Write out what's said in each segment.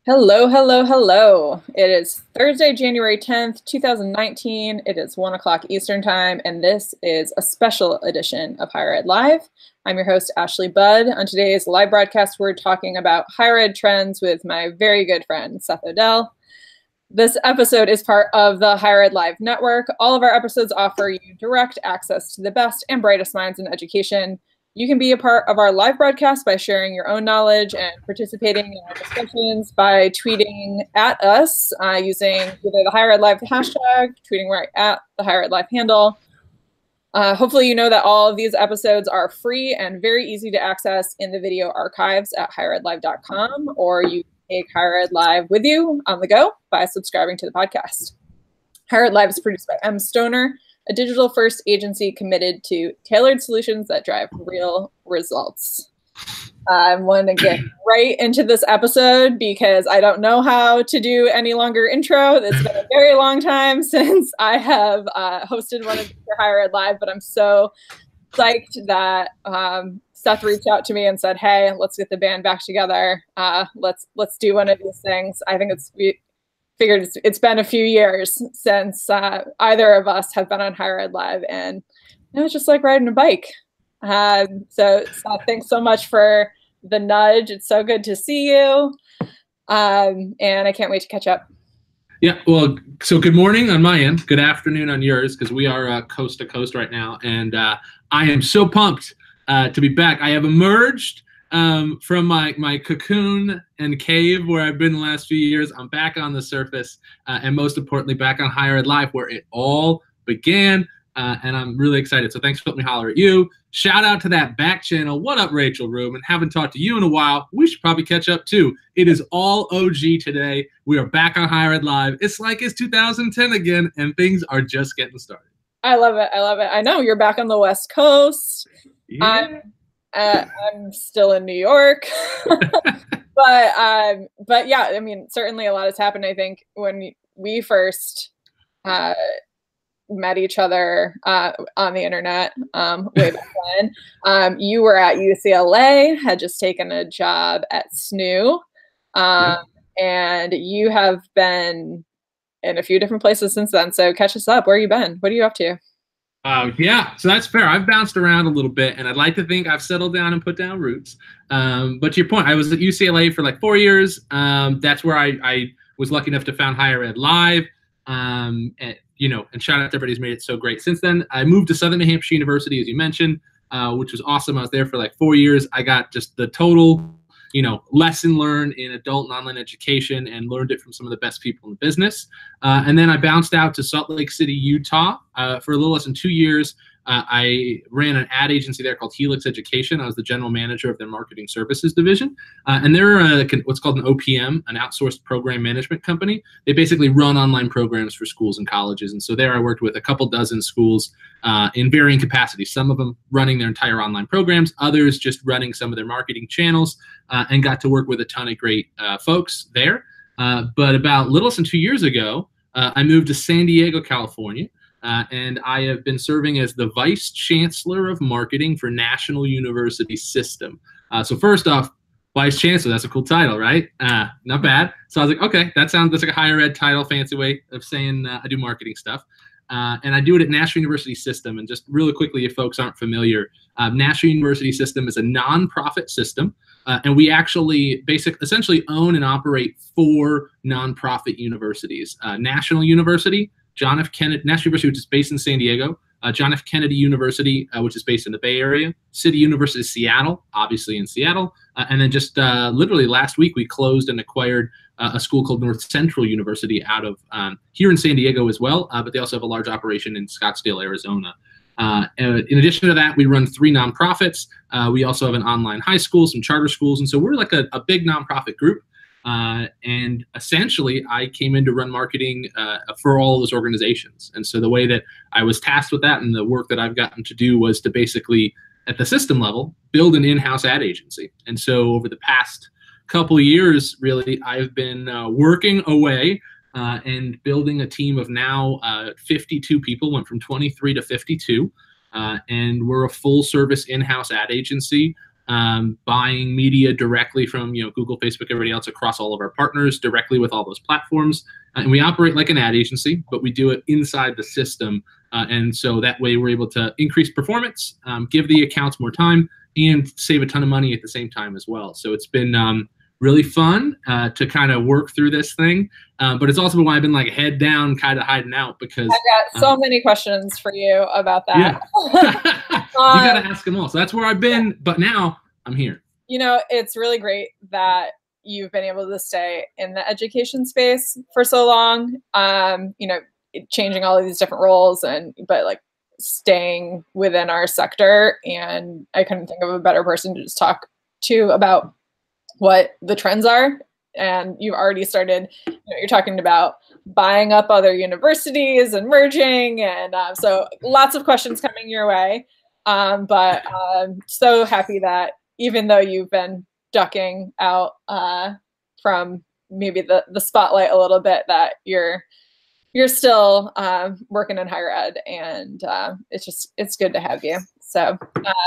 Hello, hello, hello. It is Thursday, January 10th, 2019. It is 1 o'clock Eastern Time, and this is a special edition of Higher Ed Live. I'm your host, Ashley Budd. On today's live broadcast, we're talking about higher ed trends with my very good friend, Seth Odell. This episode is part of the Higher Ed Live network. All of our episodes offer you direct access to the best and brightest minds in education. You can be a part of our live broadcast by sharing your own knowledge and participating in our discussions by tweeting at us using either the Higher Ed Live hashtag, tweeting right at the Higher Ed Live handle. Hopefully you know that all of these episodes are free and very easy to access in the video archives at higheredlive.com, or you can take Higher Ed Live with you on the go by subscribing to the podcast. Higher Ed Live is produced by M. Stoner, a digital-first agency committed to tailored solutions that drive real results. I want to get right into this episode because I don't know how to do any longer intro. It's been a very long time since I have hosted one of your Higher Ed Live, but I'm so psyched that Seth reached out to me and said, "Hey, let's get the band back together. Let's do one of these things." I think figured it's been a few years since either of us have been on Higher Ed Live, and it was just like riding a bike. So thanks so much for the nudge. It's so good to see you, and I can't wait to catch up. Yeah, well, so good morning on my end, good afternoon on yours, because we are coast to coast right now, and I am so pumped to be back. I have emerged from my cocoon and cave where I've been the last few years. I'm back on the surface, and most importantly, back on Higher Ed Live, where it all began, and I'm really excited. So thanks for letting me holler at you. Shout out to that back channel. What up, Rachel Rubin? Haven't talked to you in a while. We should probably catch up too. It is all OG today. We are back on Higher Ed Live. It's like it's 2010 again, and things are just getting started. I love it. I love it. I know you're back on the West Coast. Yeah. I'm still in New York, but yeah, I mean, certainly a lot has happened. I think when we first met each other on the internet way back when, you were at UCLA, had just taken a job at SNU, and you have been in a few different places since then. So catch us up. Where you been? What are you up to? Yeah, so that's fair. I've bounced around a little bit, and I'd like to think I've settled down and put down roots. But to your point, I was at UCLA for like 4 years. That's where I was lucky enough to found Higher Ed Live. And shout out to everybody who's made it so great since then. I moved to Southern New Hampshire University, as you mentioned, which was awesome. I was there for like 4 years. I got just the total lesson learned in adult and online education, and learned it from some of the best people in the business. And then I bounced out to Salt Lake City, Utah for a little less than 2 years. I ran an ad agency there called Helix Education. I was the general manager of their marketing services division. And they're what's called an OPM, an outsourced program management company. They basically run online programs for schools and colleges. And so there I worked with a couple dozen schools in varying capacities, some of them running their entire online programs, others just running some of their marketing channels, and got to work with a ton of great folks there. But about little less than 2 years ago, I moved to San Diego, California. And I have been serving as the Vice Chancellor of Marketing for National University System. So first off, Vice Chancellor, that's a cool title, right? Not bad. So I was like, okay, that's like a higher ed title, fancy way of saying I do marketing stuff. And I do it at National University System. And just really quickly, if folks aren't familiar, National University System is a nonprofit system. And we actually essentially own and operate 4 nonprofit universities. National University, John F. Kennedy, National University, which is based in San Diego, John F. Kennedy University, which is based in the Bay Area, City University of Seattle, obviously in Seattle, and then just literally last week we closed and acquired a school called North Central University out of here in San Diego as well, but they also have a large operation in Scottsdale, Arizona. In addition to that, we run 3 nonprofits. We also have an online high school, some charter schools, and so we're like a big nonprofit group. And essentially, I came in to run marketing for all of those organizations. And so the way that I was tasked with that and the work that I've gotten to do was to basically, at the system level, build an in-house ad agency. And so over the past couple of years, really, I've been working away and building a team of now 52 people, went from 23 to 52. And we're a full-service in-house ad agency buying media directly from Google, Facebook, everybody else across all of our partners directly with all those platforms. And we operate like an ad agency, but we do it inside the system. And so that way we're able to increase performance, give the accounts more time, and save a ton of money at the same time as well. So it's been really fun to kind of work through this thing. But it's also been why I've been like head down, kind of hiding out, because I've got so many questions for you about that. Yeah. You got to ask them all. So that's where I've been, but now I'm here. It's really great that you've been able to stay in the education space for so long, changing all of these different roles, but like staying within our sector. And I couldn't think of a better person to just talk to about what the trends are. And you've already started, you're talking about buying up other universities and merging. And so lots of questions coming your way. But I'm so happy that even though you've been ducking out from maybe the spotlight a little bit, that you're still working in higher ed, and it's good to have you. So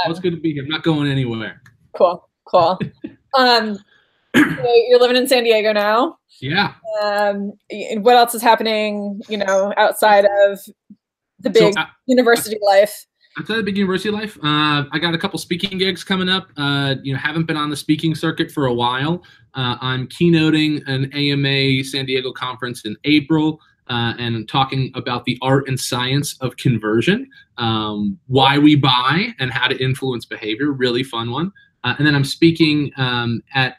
it's good to be here. I'm not going anywhere. Cool. You're living in San Diego now. Yeah. What else is happening, outside of the big university life? Outside of the big university life, I got a couple speaking gigs coming up. Haven't been on the speaking circuit for a while. I'm keynoting an AMA San Diego conference in April, and talking about the art and science of conversion, why we buy and how to influence behavior. Really fun one. And then I'm speaking at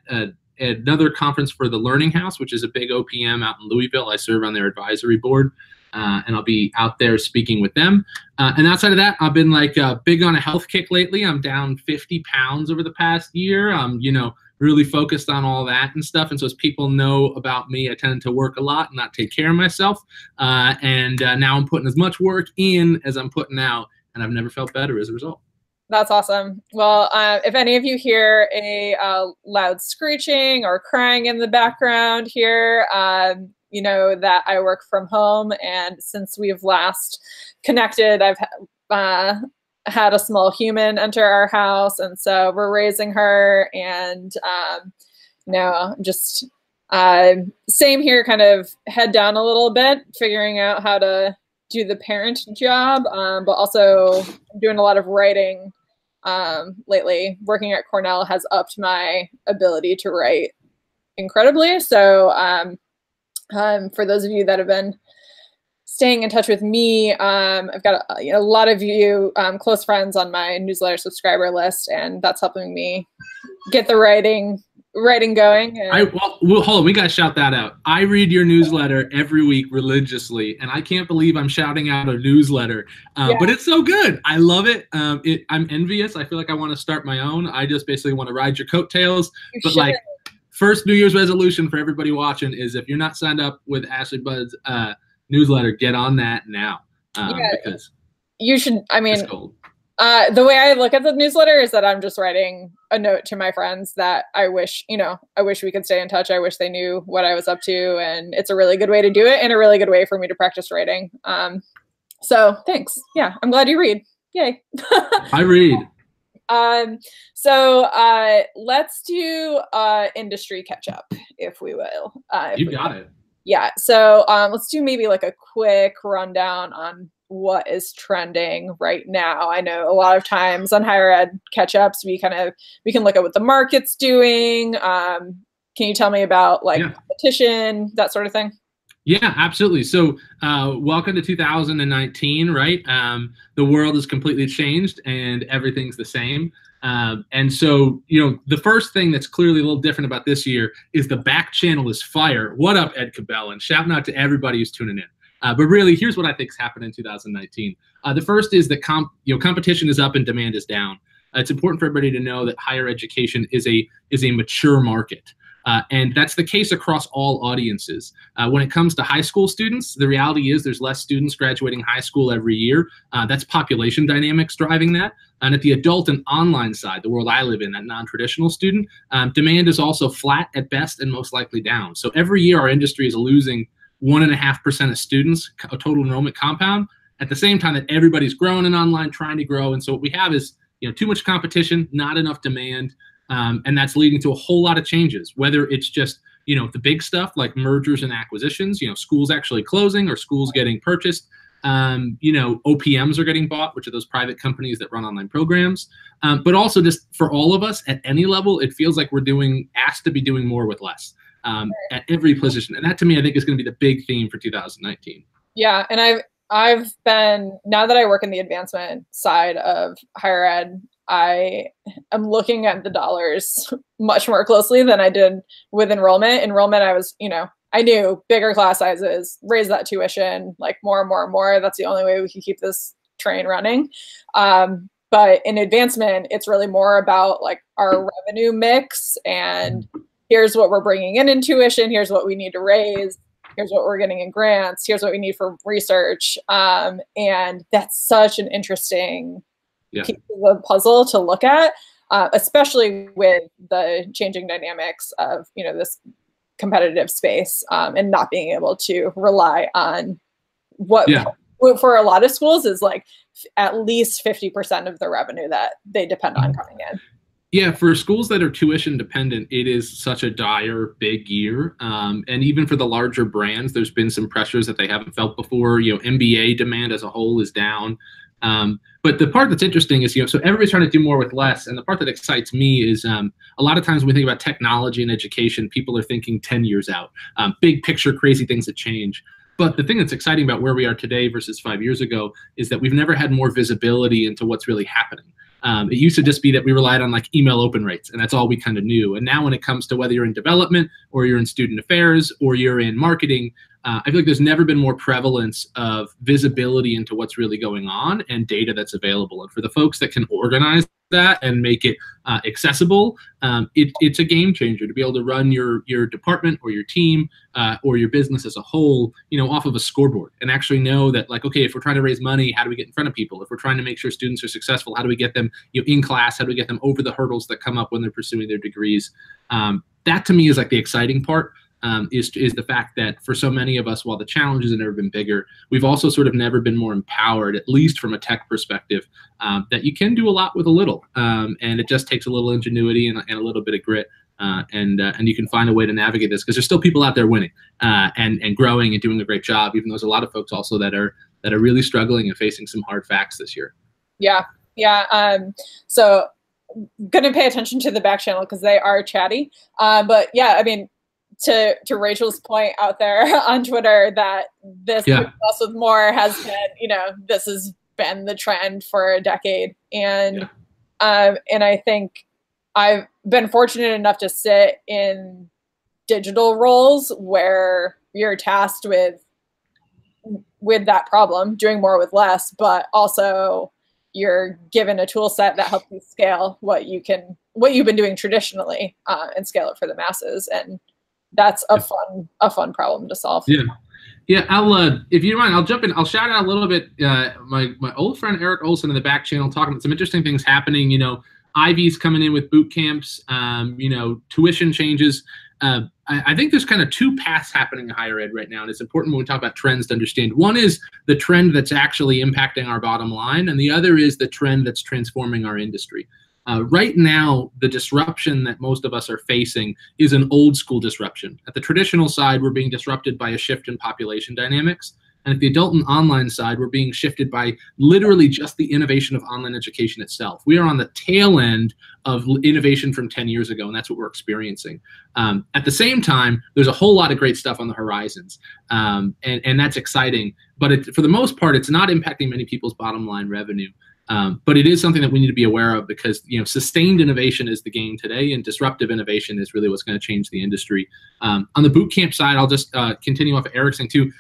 another conference for the Learning House, which is a big OPM out in Louisville. I serve on their advisory board, and I'll be out there speaking with them. And outside of that, I've been like big on a health kick lately. I'm down 50 pounds over the past year. I'm, really focused on all that and stuff. And so as people know about me, I tend to work a lot and not take care of myself. And now I'm putting as much work in as I'm putting out, and I've never felt better as a result. That's awesome. Well, if any of you hear a loud screeching or crying in the background here, that I work from home. And since we've last connected, I've had a small human enter our house. And so we're raising her, and, just same here, kind of head down a little bit, figuring out how to do the parent job, but also doing a lot of writing lately. Working at Cornell has upped my ability to write incredibly. So for those of you that have been staying in touch with me, I've got a lot of you close friends on my newsletter subscriber list, and that's helping me get the writing going. Well, hold on, we got to shout that out. I read your newsletter every week religiously, and I can't believe I'm shouting out a newsletter, but it's so good. I love it. I'm envious. I feel like I want to start my own. I just basically want to ride your coattails. Like, first New Year's resolution for everybody watching is, if you're not signed up with Ashley Budd's newsletter, get on that now. Because you should. I mean, it's gold. The way I look at the newsletter is that I'm just writing a note to my friends that I wish we could stay in touch. I wish they knew what I was up to, and it's a really good way to do it, and a really good way for me to practice writing. So thanks. Yeah, I'm glad you read. Yay. I read. So let's do industry catch up, if we will. You got it. Yeah. So let's do maybe like a quick rundown on what is trending right now. I know a lot of times on higher ed catch-ups, we can look at what the market's doing. Can you tell me about competition, that sort of thing? Yeah, absolutely. So welcome to 2019, right? The world has completely changed and everything's the same. And so, the first thing that's clearly a little different about this year is the back channel is fire. What up, Ed Cabell? And shouting out to everybody who's tuning in. But really, here's what I think is happening in 2019. The first is that competition is up and demand is down. It's important for everybody to know that higher education is a mature market. And that's the case across all audiences. When it comes to high school students, the reality is there's less students graduating high school every year. That's population dynamics driving that. And at the adult and online side, the world I live in, that non-traditional student, demand is also flat at best and most likely down. So every year our industry is losing 1.5% of students, a total enrollment compound, at the same time that everybody's growing in online, trying to grow. And so what we have is too much competition, not enough demand, and that's leading to a whole lot of changes, whether it's just the big stuff like mergers and acquisitions, schools actually closing or schools getting purchased. OPMs are getting bought, which are those private companies that run online programs. But also just for all of us at any level, it feels like we're asked to be doing more with less at every position. And that to me, I think is going to be the big theme for 2019. Yeah. And I've been, now that I work in the advancement side of higher ed, I am looking at the dollars much more closely than I did with enrollment. Enrollment, I knew bigger class sizes, raise that tuition, like more and more and more. That's the only way we can keep this train running. But in advancement, it's really more about like our revenue mix and here's what we're bringing in tuition. Here's what we need to raise. Here's what we're getting in grants. Here's what we need for research. And that's such an interesting piece of the puzzle to look at, especially with the changing dynamics of, this competitive space and not being able to rely on what for a lot of schools is like at least 50% of the revenue that they depend on coming in. Yeah, for schools that are tuition dependent, it is such a dire, big year. And even for the larger brands, there's been some pressures that they haven't felt before. MBA demand as a whole is down. But the part that's interesting is, so everybody's trying to do more with less. And the part that excites me is a lot of times when we think about technology and education, people are thinking 10 years out, big picture, crazy things that change. But the thing that's exciting about where we are today versus 5 years ago is that we've never had more visibility into what's really happening. It used to just be that we relied on like email open rates, and that's all we kind of knew. And now when it comes to whether you're in development or you're in student affairs or you're in marketing, I feel like there's never been more prevalence of visibility into what's really going on and data that's available. And for the folks that can organize that and make it accessible, it's a game changer to be able to run your department or your team or your business as a whole, off of a scoreboard and actually know that, like, okay, if we're trying to raise money, how do we get in front of people? If we're trying to make sure students are successful, how do we get them in class? How do we get them over the hurdles that come up when they're pursuing their degrees? That to me is like the exciting part. Is the fact that for so many of us, while the challenges have never been bigger, we've also sort of never been more empowered, at least from a tech perspective, that you can do a lot with a little. And it just takes a little ingenuity and a little bit of grit. And you can find a way to navigate this because there's still people out there winning and growing and doing a great job, even though there's a lot of folks also that are really struggling and facing some hard facts this year. Yeah. So going to pay attention to the back channel because they are chatty. But yeah, I mean, to Rachel's point out there on Twitter that this less with more has been, this has been the trend for a decade. And I think I've been fortunate enough to sit in digital roles where you're tasked with that problem, doing more with less, but also you're given a tool set that helps you scale what you've been doing traditionally and scale it for the masses. And that's a fun problem to solve. Yeah. I'll if you don't mind, I'll jump in. I'll shout out a little bit my old friend Eric Olson in the back channel talking about some interesting things happening. Ivy's coming in with boot camps. Tuition changes. I think there's kind of two paths happening in higher ed right now, and it's important when we talk about trends to understand. One is the trend that's actually impacting our bottom line, and the other is the trend that's transforming our industry. Right now, the disruption that most of us are facing is an old school disruption. At the traditional side, we're being disrupted by a shift in population dynamics. And at the adult and online side, we're being shifted by literally just the innovation of online education itself. We are on the tail end of innovation from 10 years ago, and that's what we're experiencing. At the same time, there's a whole lot of great stuff on the horizons, and that's exciting. But for the most part, it's not impacting many people's bottom line revenue. But it is something that we need to be aware of because sustained innovation is the game today, and disruptive innovation is really what's going to change the industry. On the boot camp side, I'll just continue off of Eric's thing too.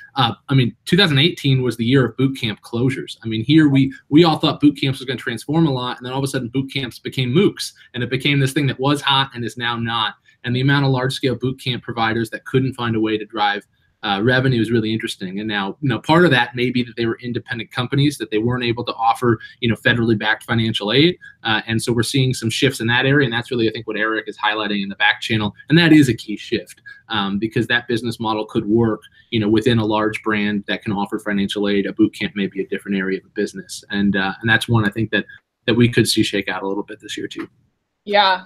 2018 was the year of boot camp closures. Here we all thought boot camps was going to transform a lot, and then all of a sudden boot camps became MOOCs, and it became this thing that was hot and is now not. And the amount of large-scale boot camp providers that couldn't find a way to drive revenue is really interesting. And now, part of that may be that they were independent companies, that they weren't able to offer, federally backed financial aid. And so we're seeing some shifts in that area. And that's really, I think, what Eric is highlighting in the back channel. And that is a key shift because that business model could work, within a large brand that can offer financial aid. A boot camp may be a different area of a business. And that's one I think that that we could see shake out a little bit this year too. Yeah.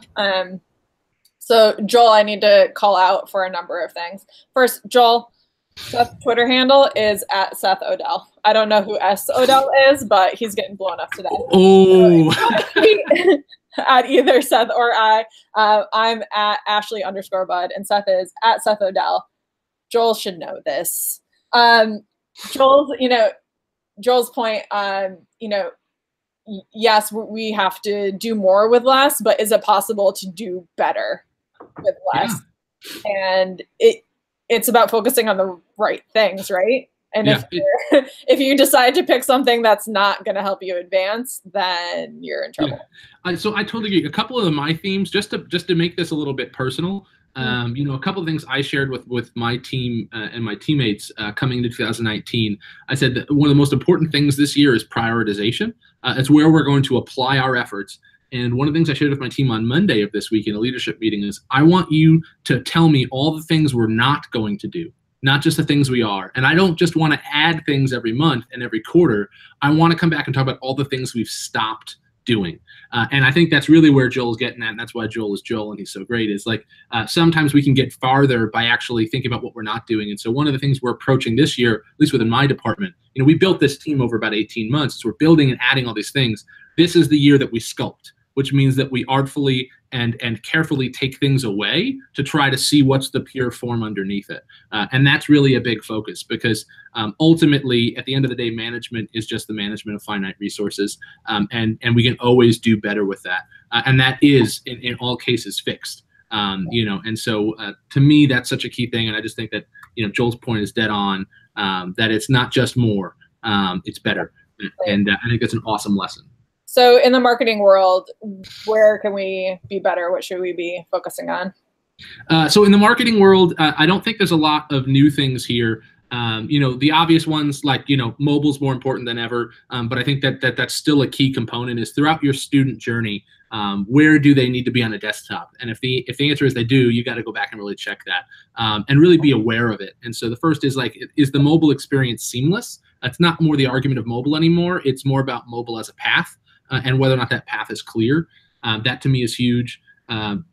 So Joel, I need to call out for a number of things. First, Joel, Seth's Twitter handle is at Seth Odell. I don't know who S Odell is, but he's getting blown up today. Oh. At either Seth or I'm at Ashley_Bud, and Seth is at Seth Odell. Joel should know this. Joel's point, yes, we have to do more with less, but is it possible to do better with less? Yeah. And it's about focusing on the right things, right? And if you decide to pick something that's not going to help you advance, then you're in trouble. Yeah. So I totally agree. A couple of my themes, just to make this a little bit personal, a couple of things I shared with my team and my teammates coming into 2019. I said that one of the most important things this year is prioritization. It's where we're going to apply our efforts. And one of the things I shared with my team on Monday of this week in a leadership meeting is I want you to tell me all the things we're not going to do, not just the things we are. And I don't just want to add things every month and every quarter. I want to come back and talk about all the things we've stopped doing. And I think that's really where Joel's getting at. And that's why Joel is Joel and he's so great, is like sometimes we can get farther by actually thinking about what we're not doing. And so one of the things we're approaching this year, at least within my department, we built this team over about 18 months. So we're building and adding all these things. This is the year that we sculpt, which means that we artfully and carefully take things away to try to see what's the pure form underneath it. And that's really a big focus because ultimately, at the end of the day, management is just the management of finite resources. And we can always do better with that. And that is, in all cases, fixed. And so to me, that's such a key thing. And I just think that, Joel's point is dead on, that it's not just more, it's better. And I think that's an awesome lesson. So in the marketing world, where can we be better? What should we be focusing on? So in the marketing world, I don't think there's a lot of new things here. The obvious ones like, mobile's more important than ever. But I think that's still a key component is throughout your student journey, where do they need to be on a desktop? And if the answer is they do, you got to go back and really check that and really be aware of it. And so the first is like, is the mobile experience seamless? It's not more the argument of mobile anymore. It's more about mobile as a path. And whether or not that path is clear, that to me is huge. From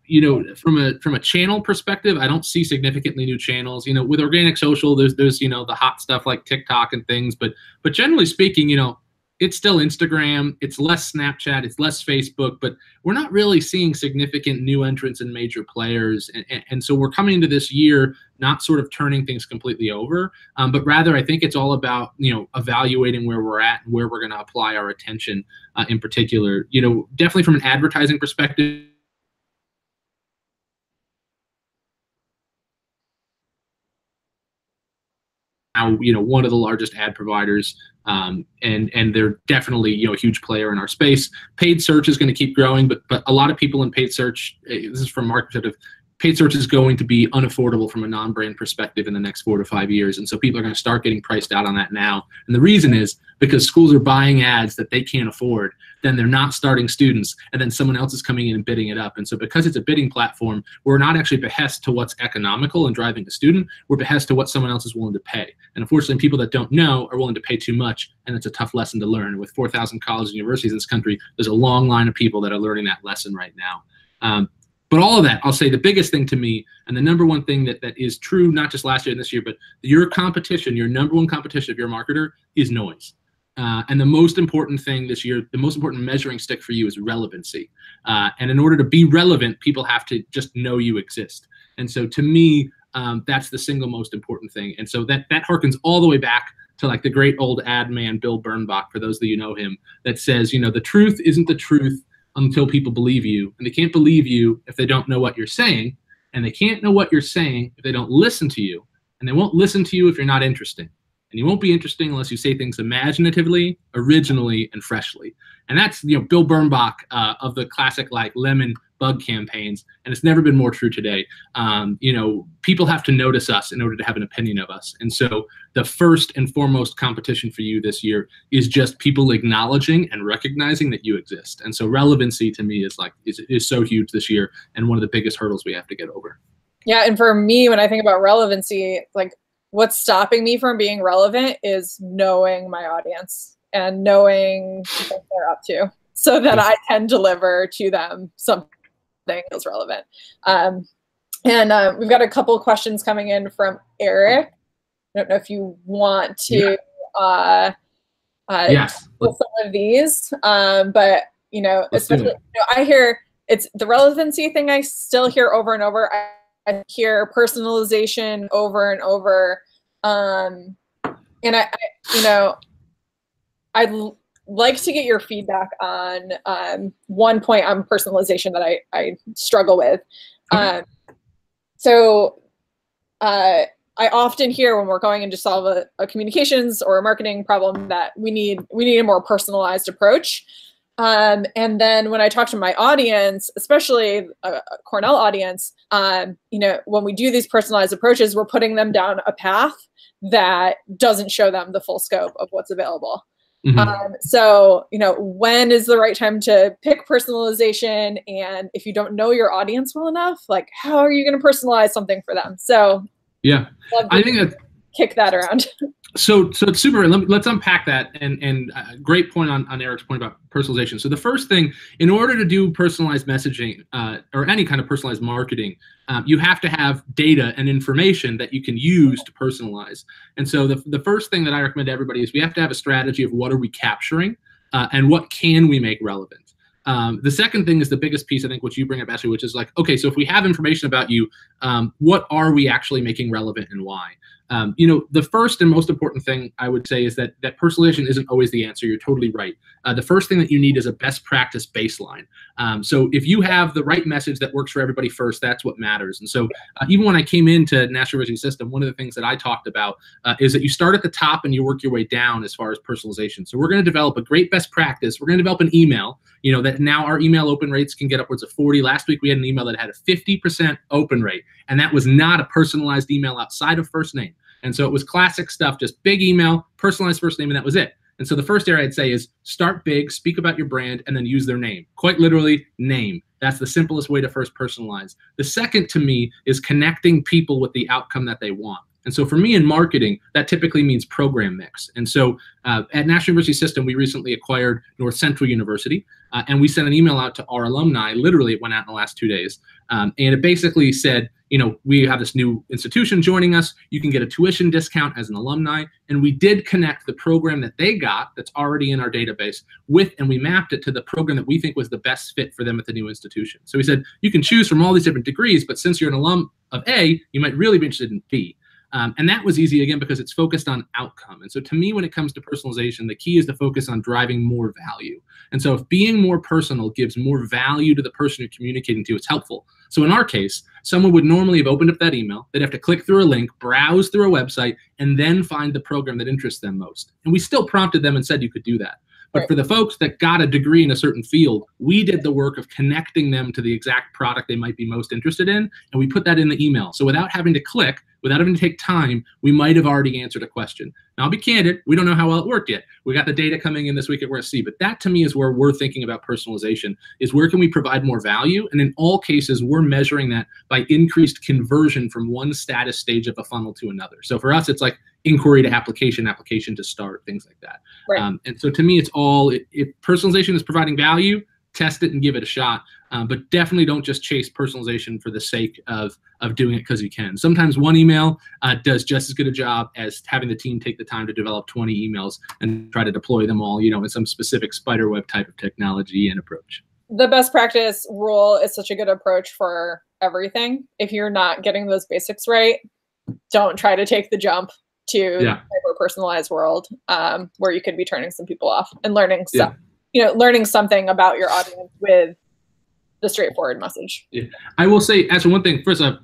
a channel perspective, I don't see significantly new channels. With organic social, there's the hot stuff like TikTok and things, but generally speaking, it's still Instagram, it's less Snapchat, it's less Facebook, but we're not really seeing significant new entrants and major players. And so we're coming into this year not sort of turning things completely over, but rather I think it's all about, evaluating where we're at and where we're going to apply our attention in particular. Definitely from an advertising perspective, now, one of the largest ad providers, and they're definitely, a huge player in our space. Paid search is going to keep growing, but a lot of people in paid search, this is from our perspective, paid search is going to be unaffordable from a non-brand perspective in the next 4 to 5 years. And so people are going to start getting priced out on that now. And the reason is because schools are buying ads that they can't afford, then they're not starting students, and then someone else is coming in and bidding it up. And so because it's a bidding platform, we're not actually behest to what's economical and driving a student, we're behest to what someone else is willing to pay. And unfortunately, people that don't know are willing to pay too much, and it's a tough lesson to learn. With 4,000 colleges and universities in this country, there's a long line of people that are learning that lesson right now. But all of that, I'll say the biggest thing to me, and the number one thing that is true, not just last year and this year, but your competition, your number one competition of your marketer is noise. And the most important thing this year, the most important measuring stick for you is relevancy. And in order to be relevant, people have to just know you exist. And so to me, that's the single most important thing. And so that harkens all the way back to like the great old ad man, Bill Bernbach, for those of you who know him, that says, the truth isn't the truth until people believe you, and they can't believe you if they don't know what you're saying, and they can't know what you're saying if they don't listen to you, and they won't listen to you if you're not interesting, and you won't be interesting unless you say things imaginatively, originally, and freshly. And that's Bill Bernbach of the classic like lemon bug campaigns, and it's never been more true today. People have to notice us in order to have an opinion of us, and so the first and foremost competition for you this year is just people acknowledging and recognizing that you exist. And so relevancy to me is so huge this year, and one of the biggest hurdles we have to get over. Yeah, and for me, when I think about relevancy, like what's stopping me from being relevant is knowing my audience and knowing what they're up to. so that I can deliver to them something that's relevant. We've got a couple of questions coming in from Eric. I don't know if you want to yes, with some of these, but especially I hear it's the relevancy thing. I still hear over and over. I hear personalization over and over, and I'd like to get your feedback on one point on personalization that I struggle with. I often hear when we're going in to solve a communications or a marketing problem that we need a more personalized approach. And then when I talk to my audience, especially a Cornell audience, when we do these personalized approaches, we're putting them down a path that doesn't show them the full scope of what's available. So, when is the right time to pick personalization? And if you don't know your audience well enough, like, how are you going to personalize something for them? So yeah, I think that kick that around. So it's super. Let's unpack that. And great point on Eric's point about personalization. So the first thing, in order to do personalized messaging or any kind of personalized marketing, you have to have data and information that you can use to personalize. And so the first thing that I recommend to everybody is we have to have a strategy of what are we capturing and what can we make relevant. The second thing is the biggest piece, I think, which you bring up, Ashley, which is like, okay, so if we have information about you, what are we actually making relevant and why? The first and most important thing I would say is that personalization isn't always the answer. You're totally right. The first thing that you need is a best practice baseline. So if you have the right message that works for everybody first, that's what matters. And so even when I came into National University System, one of the things that I talked about is that you start at the top and you work your way down as far as personalization. So we're going to develop a great best practice. We're going to develop an email, that now our email open rates can get upwards of 40. Last week we had an email that had a 50% open rate, and that was not a personalized email outside of first name. And so it was classic stuff, just big email, personalized first name, and that was it. And so the first area I'd say is start big, speak about your brand, and then use their name. Quite literally, name. That's the simplest way to first personalize. The second, to me, is connecting people with the outcome that they want. And so for me in marketing, that typically means program mix. And so at National University System, we recently acquired North Central University, and we sent an email out to our alumni. Literally, it went out in the last 2 days. And it basically said, we have this new institution joining us. You can get a tuition discount as an alumni. And we did connect the program that they got that's already in our database and we mapped it to the program that we think was the best fit for them at the new institution. So we said, you can choose from all these different degrees, but since you're an alum of A, you might really be interested in B. And that was easy, again, because it's focused on outcome. And so to me, when it comes to personalization, the key is to focus on driving more value. And so if being more personal gives more value to the person you're communicating to, it's helpful. So in our case, someone would normally have opened up that email. They'd have to click through a link, browse through a website, and then find the program that interests them most. And we still prompted them and said you could do that. But for the folks that got a degree in a certain field, we did the work of connecting them to the exact product they might be most interested in, and we put that in the email. So without having to click, without having to take time, we might have already answered a question. Now, I'll be candid, we don't know how well it worked yet. We got the data coming in this week at we're going to see. But that, to me, is where we're thinking about personalization, is where can we provide more value? And in all cases, we're measuring that by increased conversion from one status stage of a funnel to another. So for us, it's like inquiry to application, application to start, things like that. Right. And so to me, it's all, if personalization is providing value, test it and give it a shot. But definitely don't just chase personalization for the sake of doing it because you can. Sometimes one email does just as good a job as having the team take the time to develop 20 emails and try to deploy them all, in some specific spider web type of technology and approach. The best practice rule is such a good approach for everything. If you're not getting those basics right, don't try to take the jump to the hyper-personalized world where you could be turning some people off and learning stuff. Learning something about your audience with the straightforward message. Yeah. I will say, as for one thing, first off,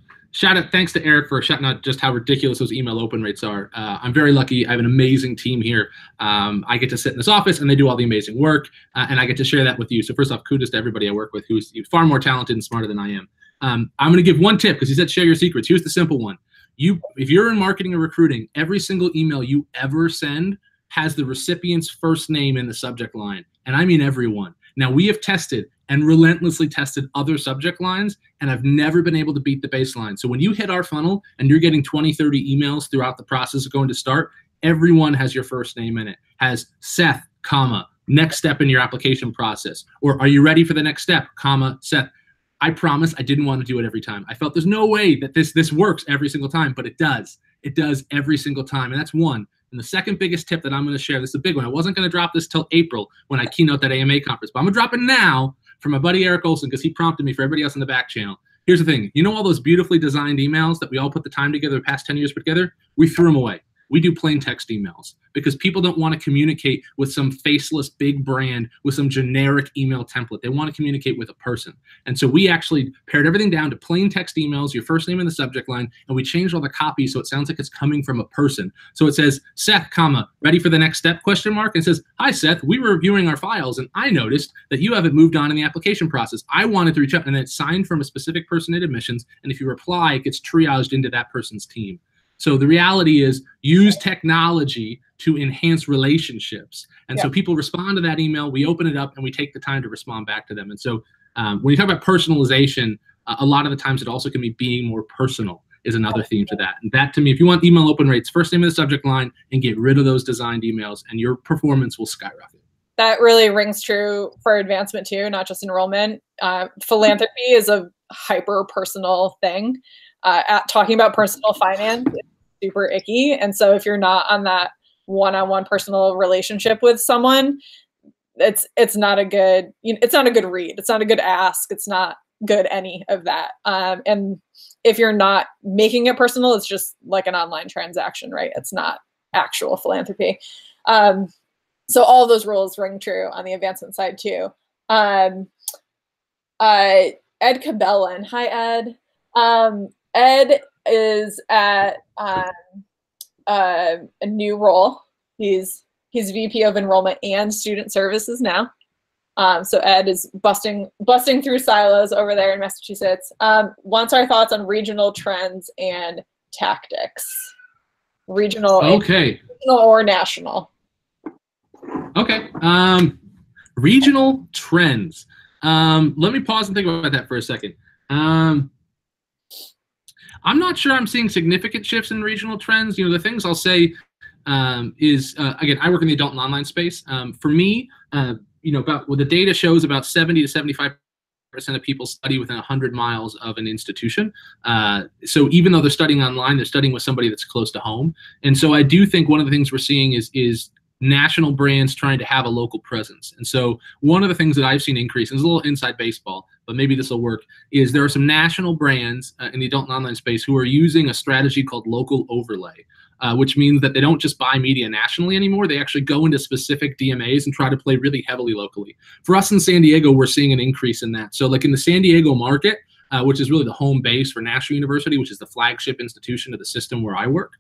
thanks to Eric for shouting out just how ridiculous those email open rates are. I'm very lucky. I have an amazing team here. I get to sit in this office and they do all the amazing work, and I get to share that with you. So first off, kudos to everybody I work with who's far more talented and smarter than I am. I'm going to give one tip because he said share your secrets. Here's the simple one. If you're in marketing or recruiting, every single email you ever send has the recipient's first name in the subject line. And I mean everyone. Now, we have tested and relentlessly tested other subject lines, and I've never been able to beat the baseline. So when you hit our funnel and you're getting 20, 30 emails throughout the process of going to start, everyone has your first name in it. Has Seth, comma, next step in your application process, or are you ready for the next step, comma, Seth, I promise I didn't want to do it every time. I felt there's no way that this works every single time, but it does. It does every single time, and that's one. And the second biggest tip that I'm going to share, this is a big one. I wasn't going to drop this till April when I keynote that AMA conference, but I'm going to drop it now for my buddy Eric Olson because he prompted me, for everybody else in the back channel. Here's the thing. You know all those beautifully designed emails that we all put the time together the past 10 years put together? We threw them away. We do plain text emails because people don't want to communicate with some faceless big brand with some generic email template. They want to communicate with a person. And so we actually pared everything down to plain text emails, your first name in the subject line, and we changed all the copy so it sounds like it's coming from a person. So it says, Seth, comma, ready for the next step, question mark, and it says, hi, Seth, we were reviewing our files, and I noticed that you haven't moved on in the application process. I wanted to reach out, and then it's signed from a specific person at admissions, and if you reply, it gets triaged into that person's team. So the reality is use technology to enhance relationships. And so people respond to that email, we open it up, and we take the time to respond back to them. And so when you talk about personalization, a lot of the times it also can be being more personal is another theme to that. And that, to me, if you want email open rates, first name of the subject line, and get rid of those designed emails, and your performance will skyrocket. That really rings true for advancement too, not just enrollment. Philanthropy is a hyper-personal thing. Talking about personal finance is super icky. And so if you're not on that one-on-one personal relationship with someone, it's not a good, it's not a good read. It's not a good ask. It's not good any of that. And if you're not making it personal, it's just like an online transaction, right? It's not actual philanthropy. So all those rules ring true on the advancement side too. Ed Cabellin. Hi, Ed. Ed is at a new role. He's VP of Enrollment and Student Services now. So Ed is busting through silos over there in Massachusetts. Wants our thoughts on regional trends and tactics. Regional or national. Okay. Regional trends. Let me pause and think about that for a second. I'm not sure I'm seeing significant shifts in regional trends. The things I'll say is, again, I work in the adult and online space. For me, about the data shows about 70 to 75% of people study within 100 miles of an institution. So even though they're studying online, they're studying with somebody that's close to home. And so I do think one of the things we're seeing is national brands trying to have a local presence. And so one of the things that I've seen increase, and it's a little inside baseball, but maybe this will work, is there are some national brands in the adult and online space who are using a strategy called local overlay, which means that they don't just buy media nationally anymore. They actually go into specific DMAs and try to play really heavily locally. For us in San Diego, we're seeing an increase in that. So like in the San Diego market, which is really the home base for National University, which is the flagship institution of the system where I work.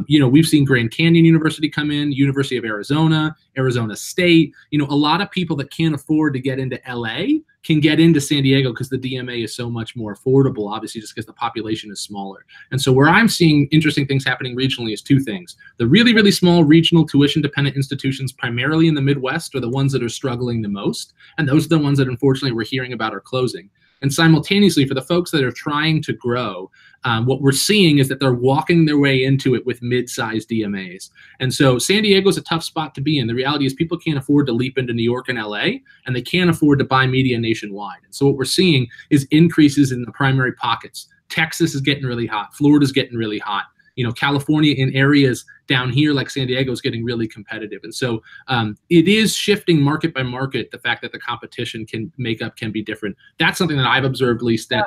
We've seen Grand Canyon University come in, University of Arizona, Arizona State. A lot of people that can't afford to get into LA can get into San Diego because the DMA is so much more affordable, obviously just because the population is smaller. And so where I'm seeing interesting things happening regionally is two things. The really, really small regional tuition-dependent institutions, primarily in the Midwest, are the ones that are struggling the most. And those are the ones that, unfortunately, we're hearing about are closing. And simultaneously, for the folks that are trying to grow, what we're seeing is that they're walking their way into it with mid-sized DMAs. And so San Diego is a tough spot to be in. The reality is people can't afford to leap into New York and LA, and they can't afford to buy media nationwide. And so what we're seeing is increases in the primary pockets. Texas is getting really hot. Florida's getting really hot. California in areas down here like San Diego is getting really competitive. And so it is shifting market by market, the fact that the competition can be different. That's something that I've observed, at least, that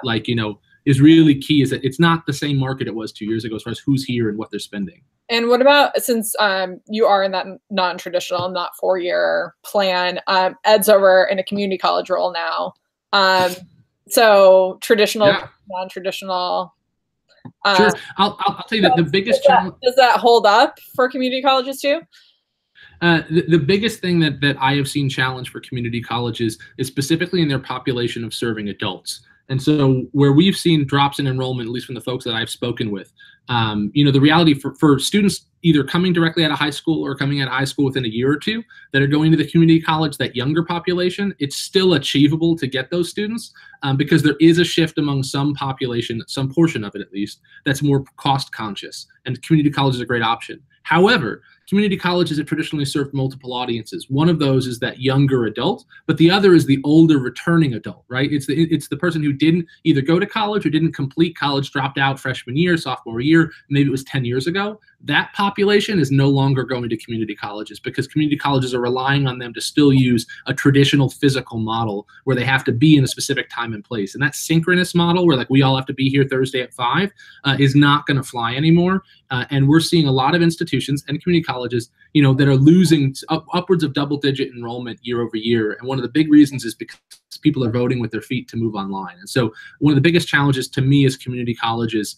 is really key, is that it's not the same market it was 2 years ago as far as who's here and what they're spending. And what about, since you are in that non-traditional, not 4-year plan, Ed's over in a community college role now. So traditional, non-traditional. Sure. I'll tell you that the biggest challenge. Does that hold up for community colleges too? The biggest thing that I have seen challenge for community colleges is specifically in their population of serving adults. And so where we've seen drops in enrollment, at least from the folks that I've spoken with, the reality for students either coming directly out of high school or coming out of high school within a year or two that are going to the community college, that younger population, it's still achievable to get those students because there is a shift among some population, some portion of it at least, that's more cost conscious, and community college is a great option. However, community colleges have traditionally served multiple audiences. One of those is that younger adult, but the other is the older returning adult, right? It's the person who didn't either go to college or didn't complete college, dropped out freshman year, sophomore year, maybe it was 10 years ago. That population is no longer going to community colleges because community colleges are relying on them to still use a traditional physical model where they have to be in a specific time and place. And that synchronous model where like we all have to be here Thursday at 5 is not going to fly anymore. And we're seeing a lot of institutions and community colleges, you know, that are losing upwards of double-digit enrollment year over year. And one of the big reasons is because people are voting with their feet to move online. And so one of the biggest challenges to me is community colleges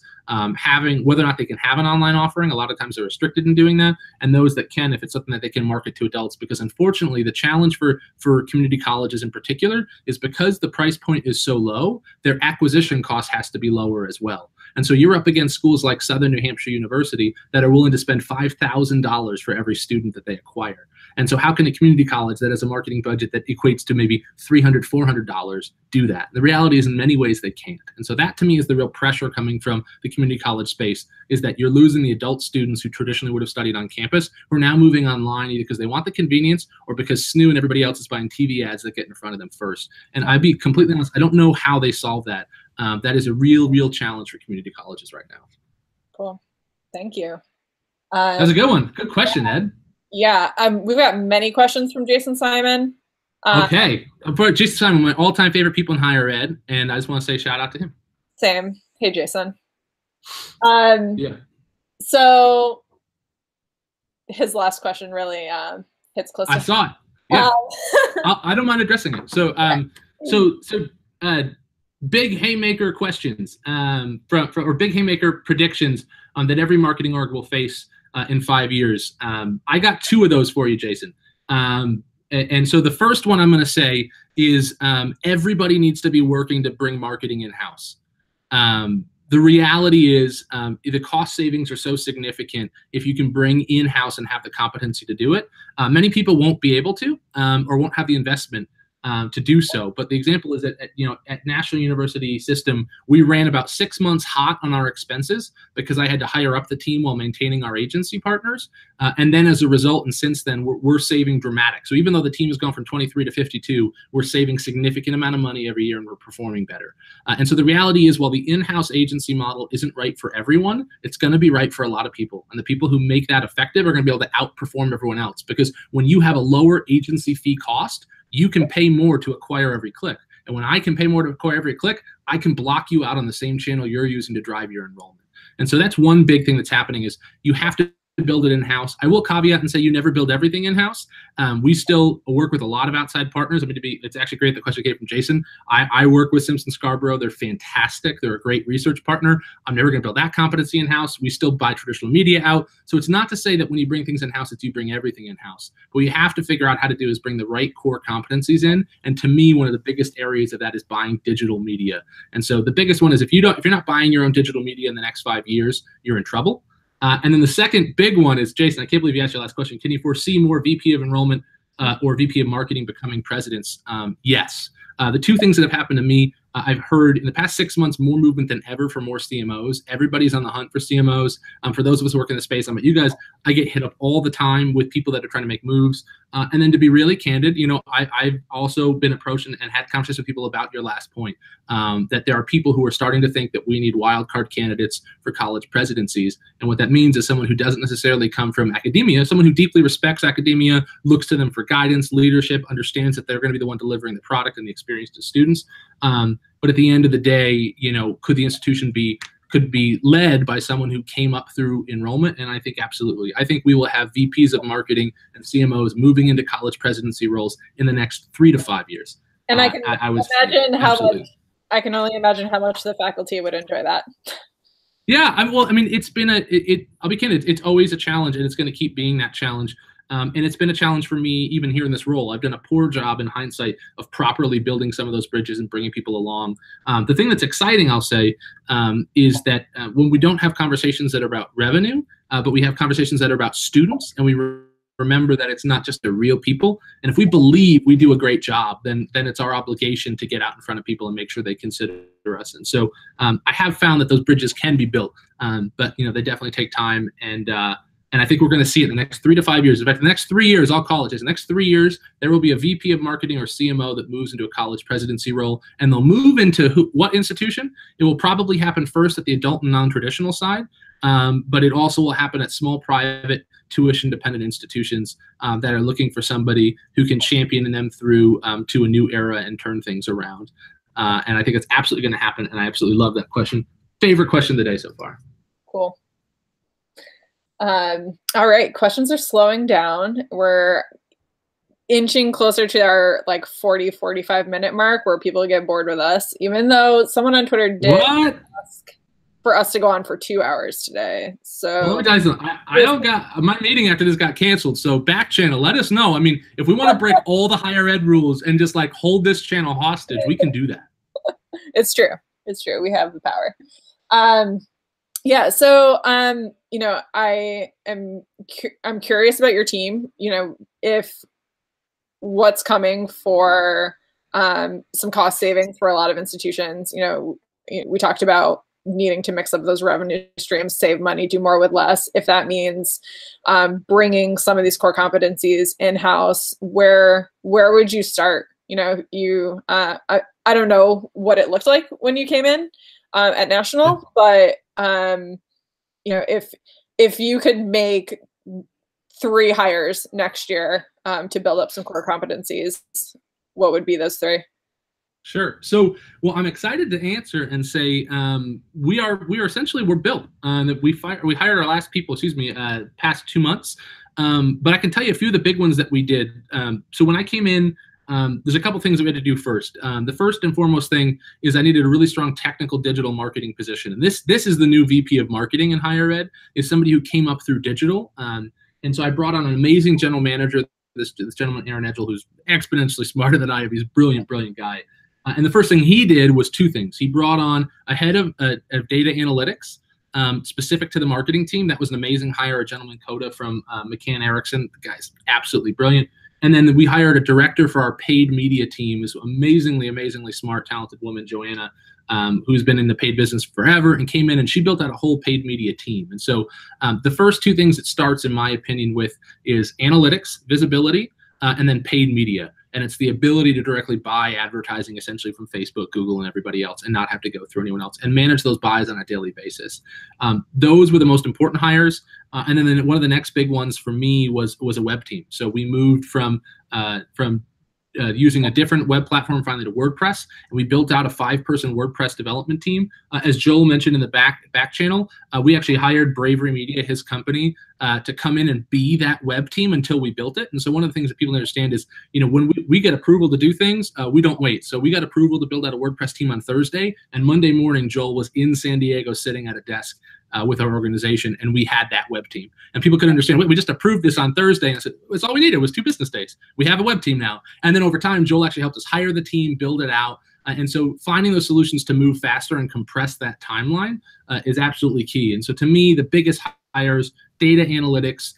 having, whether or not they can have an online offering, a lot of times they're restricted in doing that, and those that can, if it's something that they can market to adults, because unfortunately the challenge for community colleges in particular is because the price point is so low, their acquisition cost has to be lower as well. And so you're up against schools like Southern New Hampshire University that are willing to spend $5,000 for every student that they acquire. And so how can a community college that has a marketing budget that equates to maybe $300, $400 do that? The reality is in many ways they can't. And so that to me is the real pressure coming from the community college space, is that you're losing the adult students who traditionally would have studied on campus who are now moving online either because they want the convenience or because SNU and everybody else is buying TV ads that get in front of them first. And I'd be completely honest, I don't know how they solve that. That is a real challenge for community colleges right now. Cool. Thank you. That's a good one. Good question, Ed. Yeah, we've got many questions from Jason Simon. Okay. Jason Simon, my all-time favorite people in higher ed, and I just want to say shout out to him. Same. Hey, Jason. Yeah. So his last question really hits close to I saw it. Yeah. I don't mind addressing it. So big haymaker questions or big haymaker predictions that every marketing org will face in 5 years. I got 2 of those for you, Jason. And so the first one I'm going to say is everybody needs to be working to bring marketing in-house. The reality is the cost savings are so significant if you can bring in-house and have the competency to do it. Many people won't be able to or won't have the investment to do so. But the example is that at National University System, we ran about 6 months hot on our expenses because I had to hire up the team while maintaining our agency partners. And then as a result, and since then, we're saving dramatic. So even though the team has gone from 23 to 52, we're saving significant amount of money every year and we're performing better. And so the reality is, while the in-house agency model isn't right for everyone, it's going to be right for a lot of people. And the people who make that effective are going to be able to outperform everyone else. Because when you have a lower agency fee cost, you can pay more to acquire every click. And when I can pay more to acquire every click, I can block you out on the same channel you're using to drive your enrollment. And so that's one big thing that's happening is you have to build it in-house. I will caveat and say you never build everything in-house. We still work with a lot of outside partners. It's actually great the question came from Jason. I work with Simpson Scarborough. They're fantastic. They're a great research partner. I'm never going to build that competency in-house. We still buy traditional media out. So it's not to say that when you bring things in-house, it's you bring everything in-house. But what you have to figure out how to do is bring the right core competencies in. And to me, one of the biggest areas of that is buying digital media. And so the biggest one is if you're not buying your own digital media in the next 5 years, you're in trouble. And then the second big one is, Jason, I can't believe you asked your last question. Can you foresee more VP of enrollment or VP of marketing becoming presidents? Yes. The 2 things that have happened to me, I've heard in the past 6 months more movement than ever for more CMOs. Everybody's on the hunt for CMOs. For those of us who work in the space, I'm at you guys, I get hit up all the time with people that are trying to make moves. And then to be really candid, I've also been approached and had conversations with people about your last point, that there are people who are starting to think that we need wildcard candidates for college presidencies. And what that means is someone who doesn't necessarily come from academia, someone who deeply respects academia, looks to them for guidance, leadership, understands that they're going to be the one delivering the product and the experience to students. But at the end of the day, could the institution could be led by someone who came up through enrollment? And I think absolutely. I think we will have VPs of marketing and CMOs moving into college presidency roles in the next 3 to 5 years. And I can imagine how much. I can only imagine how much the faculty would enjoy that. Yeah, it's been I'll be candid. It's always a challenge, and it's going to keep being that challenge. And it's been a challenge for me even here in this role. I've done a poor job in hindsight of properly building some of those bridges and bringing people along. The thing that's exciting, I'll say, is that when we don't have conversations that are about revenue, but we have conversations that are about students, and we remember that it's not just the real people. And if we believe we do a great job, then it's our obligation to get out in front of people and make sure they consider us. And so I have found that those bridges can be built, but they definitely take time. And And I think we're going to see it in the next 3 to 5 years. In fact, the next 3 years, all colleges, the next 3 years, there will be a VP of marketing or CMO that moves into a college presidency role, and they'll move into what institution? It will probably happen first at the adult and non-traditional side, but it also will happen at small private tuition-dependent institutions that are looking for somebody who can champion them through to a new era and turn things around. And I think it's absolutely going to happen, and I absolutely love that question. Favorite question of the day so far. Cool. All right, questions are slowing down. We're inching closer to our like 45 minute mark where people get bored with us, even though someone on Twitter did ask for us to go on for 2 hours today. So well, let me tell you something. I don't got my meeting after this got canceled. So back channel, let us know. I mean, if we want to break all the higher ed rules and just like hold this channel hostage, we can do that. It's true. It's true. We have the power. Yeah. So, you know, I'm curious about your team, you know, if what's coming for some cost savings for a lot of institutions. You know, we talked about needing to mix up those revenue streams, save money, do more with less. If that means bringing some of these core competencies in-house, where would you start? You know, I don't know what it looked like when you came in at National, but you know, if you could make 3 hires next year to build up some core competencies, what would be those 3? Sure. So, well, I'm excited to answer and say we are essentially we're built. We hired our last people, past 2 months. But I can tell you a few of the big ones that we did. So when I came in, there's a couple things that we had to do first. The first and foremost thing is I needed a really strong technical digital marketing position. And this is the new VP of marketing in higher ed, is somebody who came up through digital. And so I brought on an amazing general manager, this gentleman, Aaron Edgell, who's exponentially smarter than I am. He's a brilliant guy. And the first thing he did was 2 things. He brought on a head of data analytics specific to the marketing team. That was an amazing hire, a gentleman, Coda from McCann Erickson. The guy's absolutely brilliant. And then we hired a director for our paid media team, this amazingly smart, talented woman, Joanna, who's been in the paid business forever and came in and she built out a whole paid media team. And so the first 2 things it starts, in my opinion, with is analytics, visibility, and then paid media. And it's the ability to directly buy advertising essentially from Facebook, Google, and everybody else and not have to go through anyone else and manage those buys on a daily basis. Those were the most important hires. And then one of the next big ones for me was a web team. So we moved from using a different web platform finally to WordPress, and we built out a 5-person WordPress development team. As Joel mentioned in the back channel, we actually hired Bravery Media, his company, to come in and be that web team until we built it. And so one of the things that people understand is, you know, when we get approval to do things, we don't wait. So we got approval to build out a WordPress team on Thursday, and Monday morning, Joel was in San Diego sitting at a desk with our organization, and we had that web team. And people could understand, wait, we just approved this on Thursday. And I said, it's all we needed was 2 business days. We have a web team now. And then over time, Joel actually helped us hire the team, build it out. And so finding those solutions to move faster and compress that timeline is absolutely key. And so to me, the biggest hires, data analytics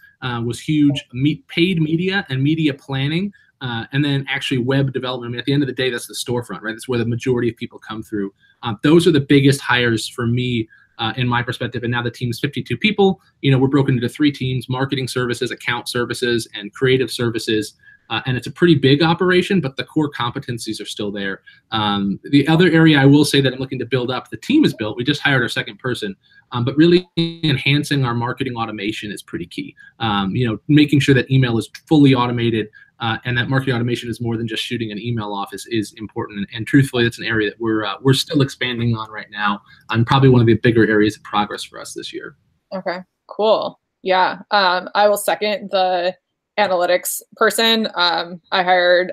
was huge, paid media and media planning, and then actually web development. I mean, at the end of the day, that's the storefront, right? That's where the majority of people come through. Those are the biggest hires for me in my perspective. And now the team's 52 people. You know, we're broken into 3 teams: marketing services, account services, and creative services. And it's a pretty big operation, but the core competencies are still there. The other area I will say that I'm looking to build up, the team is built. We just hired our 2nd person, but really enhancing our marketing automation is pretty key. You know, making sure that email is fully automated and that marketing automation is more than just shooting an email off is important. And truthfully, that's an area that we're still expanding on right now, and probably one of the bigger areas of progress for us this year. Okay, cool. Yeah, I will second the analytics person. I hired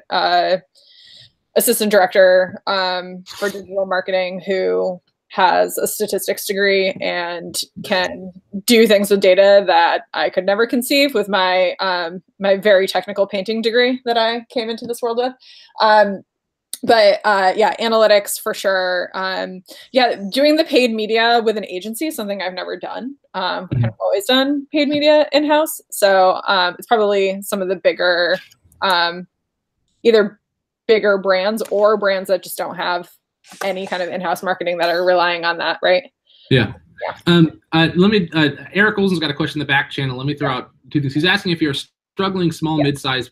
assistant director for digital marketing who has a statistics degree and can do things with data that I could never conceive with my my very technical painting degree that I came into this world with. Yeah, analytics for sure. Yeah, doing the paid media with an agency is something I've never done. I've kind of always done paid media in-house. So it's probably some of the bigger, either bigger brands or brands that just don't have any kind of in-house marketing that are relying on that, right? Yeah. Yeah. Eric Olsen's got a question in the back channel. Let me throw out two things. He's asking if you're a struggling small, mid-sized,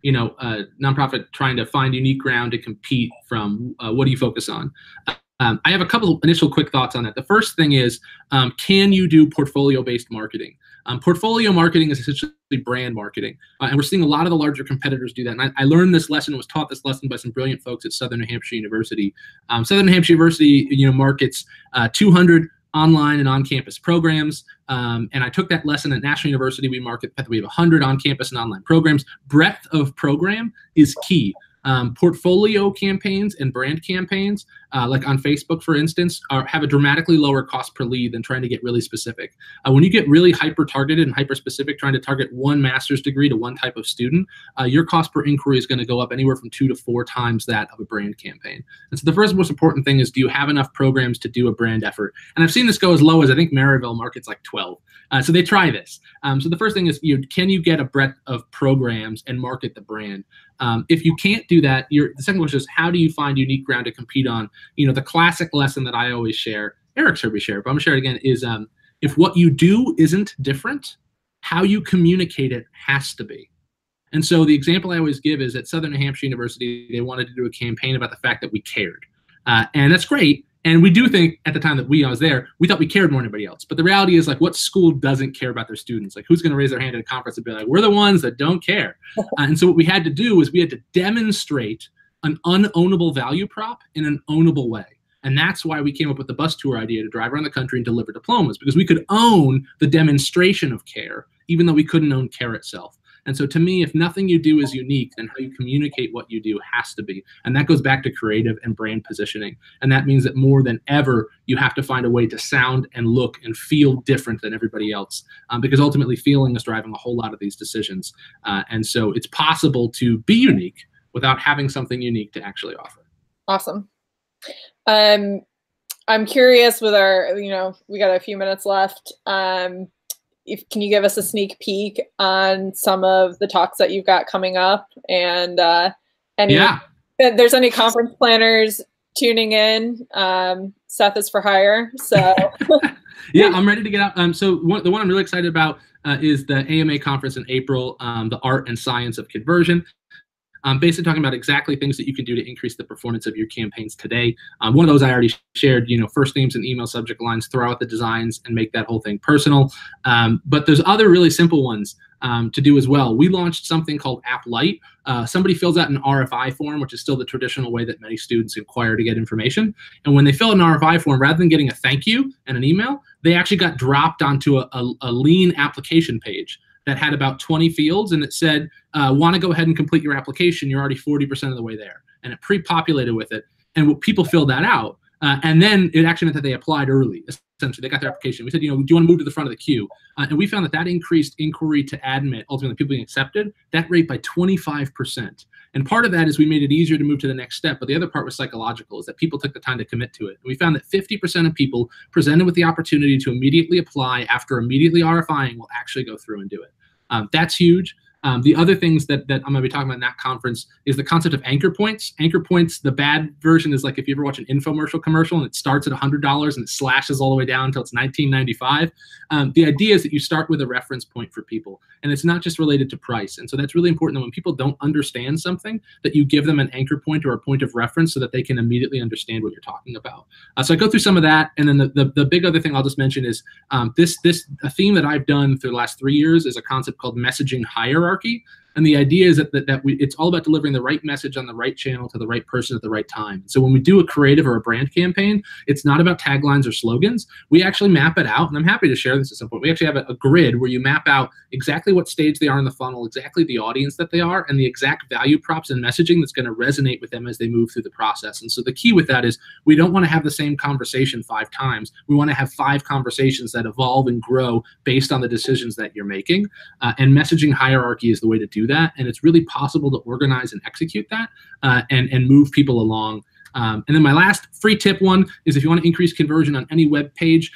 nonprofit trying to find unique ground to compete from. What do you focus on? I have a couple of initial quick thoughts on that. The first thing is, can you do portfolio-based marketing? Portfolio marketing is essentially brand marketing, and we're seeing a lot of the larger competitors do that. And I learned this lesson, was taught this lesson by some brilliant folks at Southern New Hampshire University. Southern New Hampshire University, markets 200 online and on-campus programs, and I took that lesson at National University. We have 100 on-campus and online programs. Breadth of program is key. Portfolio campaigns and brand campaigns, like on Facebook, for instance, have a dramatically lower cost per lead than trying to get really specific. When you get really hyper-targeted and hyper-specific, trying to target one master's degree to one type of student, your cost per inquiry is going to go up anywhere from 2 to 4 times that of a brand campaign. And so the first most important thing is, do you have enough programs to do a brand effort? And I've seen this go as low as, I think, Maryville markets like 12. So they try this. So the first thing is, can you get a breadth of programs and market the brand? If you can't do that, the second question is, how do you find unique ground to compete on? The classic lesson that I always share, Eric's heard me share, but I'm going to share it again, is if what you do isn't different, how you communicate it has to be. And so the example I always give is at Southern New Hampshire University, they wanted to do a campaign about the fact that we cared. And that's great. And we do think at the time that I was there, we thought we cared more than anybody else. But the reality is, like, what school doesn't care about their students? Like, who's going to raise their hand at a conference and be like, we're the ones that don't care? And so what we had to do is we had to demonstrate an unownable value prop in an ownable way. And that's why we came up with the bus tour idea to drive around the country and deliver diplomas, because we could own the demonstration of care, even though we couldn't own care itself. And so to me, if nothing you do is unique, then how you communicate what you do has to be. And that goes back to creative and brand positioning. And that means that more than ever, you have to find a way to sound and look and feel different than everybody else, because ultimately feeling is driving a whole lot of these decisions. And so it's possible to be unique without having something unique to actually offer. Awesome. I'm curious with our, we got a few minutes left. Can you give us a sneak peek on some of the talks that you've got coming up, and if there's any conference planners tuning in? Seth is for hire, so. Yeah, I'm ready to get out. So the one I'm really excited about is the AMA conference in April, the art and science of conversion. Basically talking about exactly things that you can do to increase the performance of your campaigns today. One of those I already shared, first names and email subject lines, throw out the designs and make that whole thing personal. But there's other really simple ones to do as well. We launched something called App Lite. Somebody fills out an RFI form, which is still the traditional way that many students inquire to get information. And when they fill out an RFI form, rather than getting a thank you and an email, they actually got dropped onto a lean application page that had about 20 fields, and it said, want to go ahead and complete your application, you're already 40% of the way there. And it pre-populated with it. And what people filled that out, and then it actually meant that they applied early. Essentially, they got their application. We said, do you want to move to the front of the queue? And we found that increased inquiry to admit, ultimately people being accepted, that rate by 25%. And part of that is we made it easier to move to the next step. But the other part was psychological, is that people took the time to commit to it. And we found that 50% of people presented with the opportunity to immediately apply after immediately RFIing will actually go through and do it. That's huge. The other things that I'm going to be talking about in that conference is the concept of anchor points. Anchor points, the bad version is like if you ever watch an infomercial commercial and it starts at $100 and it slashes all the way down until it's $19.95. The idea is that you start with a reference point for people, and it's not just related to price. And so that's really important that when people don't understand something, that you give them an anchor point or a point of reference so that they can immediately understand what you're talking about. So I go through some of that, and then the big other thing I'll just mention is a theme that I've done through the last 3 years is a concept called messaging hierarchy. And the idea is that it's all about delivering the right message on the right channel to the right person at the right time. So when we do a creative or a brand campaign, it's not about taglines or slogans. We actually map it out, and I'm happy to share this at some point. We actually have a grid where you map out exactly what stage they are in the funnel, exactly the audience that they are, and the exact value props and messaging that's going to resonate with them as they move through the process. And so the key with that is we don't want to have the same conversation 5 times. We want to have 5 conversations that evolve and grow based on the decisions that you're making. And messaging hierarchy is the way to do that, and it's really possible to organize and execute that and move people along. And then my last free tip one is, if you want to increase conversion on any web page,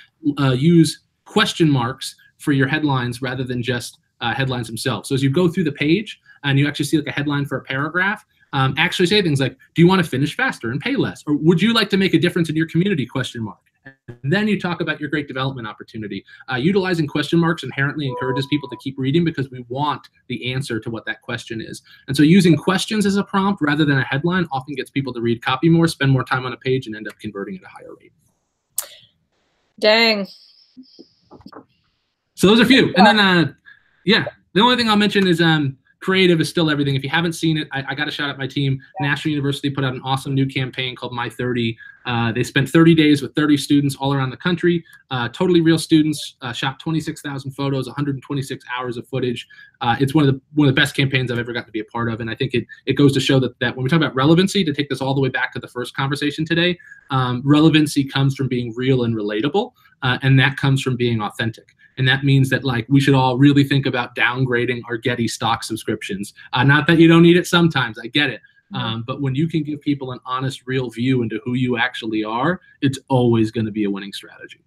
use question marks for your headlines rather than just headlines themselves. So as you go through the page and you actually see like a headline for a paragraph, actually say things like, do you want to finish faster and pay less? Or would you like to make a difference in your community, question mark? And then you talk about your great development opportunity. Utilizing question marks inherently encourages people to keep reading because we want the answer to what that question is. And so using questions as a prompt rather than a headline often gets people to read copy more, spend more time on a page, and end up converting at a higher rate. Dang. So those are a few. And then, yeah, the only thing I'll mention is creative is still everything. If you haven't seen it, I got to shout out my team. National University put out an awesome new campaign called My 30. They spent 30 days with 30 students all around the country, totally real students, shot 26,000 photos, 126 hours of footage. It's one of the best campaigns I've ever gotten to be a part of. And I think it goes to show that when we talk about relevancy, to take this all the way back to the first conversation today, relevancy comes from being real and relatable, and that comes from being authentic. And that means that we should all really think about downgrading our Getty stock subscriptions. Not that you don't need it sometimes, I get it. But when you can give people an honest, real view into who you actually are, it's always going to be a winning strategy.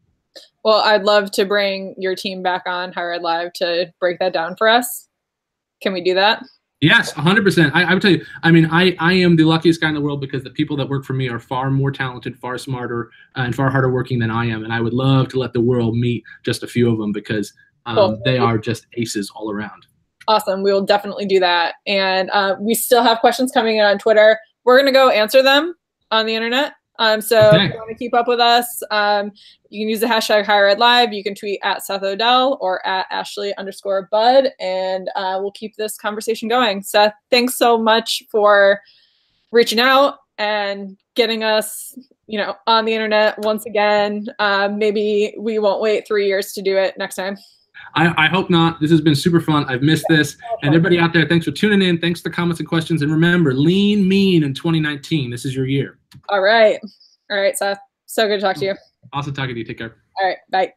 Well, I'd love to bring your team back on Higher Ed Live to break that down for us. Can we do that? Yes, 100%. I would tell you, I mean, I am the luckiest guy in the world because the people that work for me are far more talented, far smarter, and far harder working than I am. And I would love to let the world meet just a few of them because cool. They are just aces all around. Awesome. We will definitely do that. And we still have questions coming in on Twitter. We're going to go answer them on the internet. So if you want to keep up with us, you can use the hashtag Higher Ed Live. You can tweet at Seth Odell or at Ashley_Bud, and we'll keep this conversation going. Seth, thanks so much for reaching out and getting us, on the internet once again. Maybe we won't wait 3 years to do it next time. I hope not. This has been super fun. I've missed this. And everybody out there, thanks for tuning in. Thanks for the comments and questions. And remember, lean mean in 2019. This is your year. All right. All right, Seth. So good to talk to you. Awesome talking to you. Take care. All right. Bye.